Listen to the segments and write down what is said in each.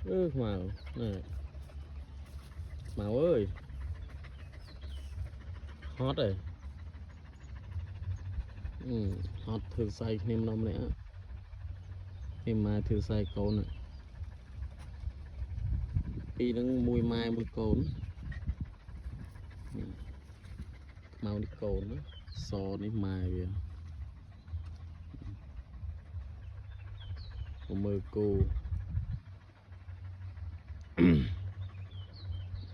màu nè màu ơi hot rồi hot thử say nem nông này á em mà thử say cồn này đi nó mùi mai mùi cồn màu đi cồn đó so đi mai về mơ cô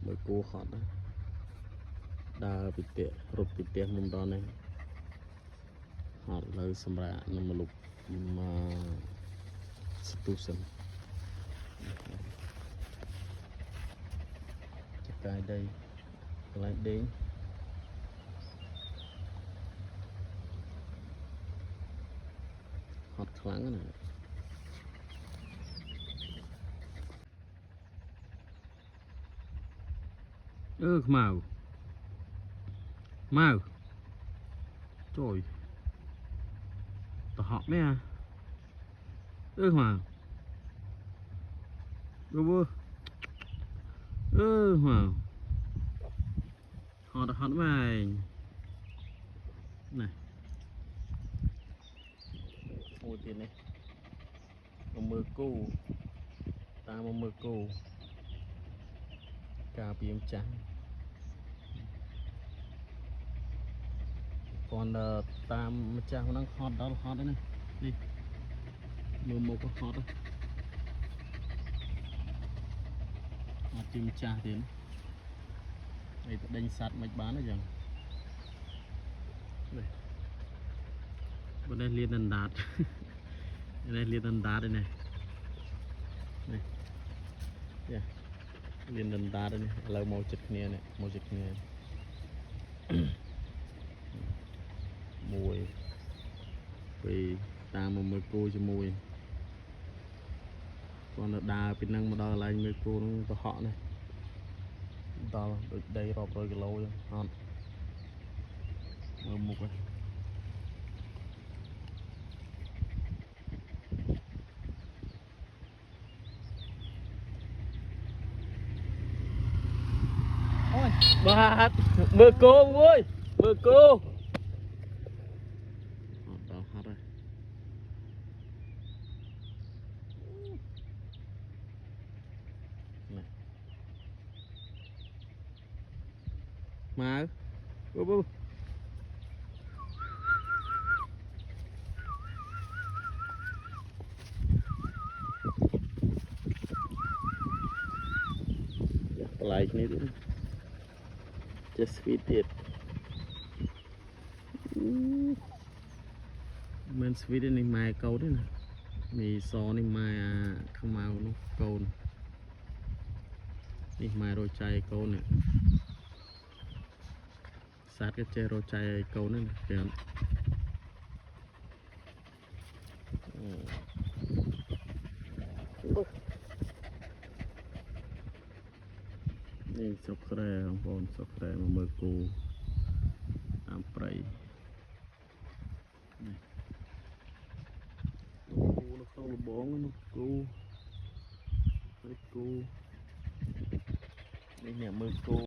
mơ cô hot đó đa bị tệ rụp bị tệ mông đó này hot lời xâm ra nó mà lục mà solution cái đây lại đến hot khoáng này màu màu trời tao họ mấy à màu bơ màu họ đã hot mày này ôi tiền này một mưa cu ta một mưa cu cà phê trắng còn tam trang đang hot đó là hot đấy này đi mưa một có hot đó hot chim cha đến đây đánh sạt mạch bán đấy chẳng đây bên đây liên đàn đạt đây liên đàn đạt đây này này yeah. Liên đàn đạt đây này lâu màu chật nè này màu chật nè mùi vì ta một mười cô cho mùi còn là đà bên năng mà đo lại mười cô nó họ này đo được đây rộp rồi cái lâu rồi hot mưa mục này bát mưa cô ơi mưa cô đó hot rồi này mà bơ lại này nữa just feed it mình feed này mai câu đấy nè mì so này mai không màu nó câu này mai rồi chay câu nè sát cái chè rồi chay câu nữa nè kìaนี่สกแร่ของผมสกแร่มาเมื่อกู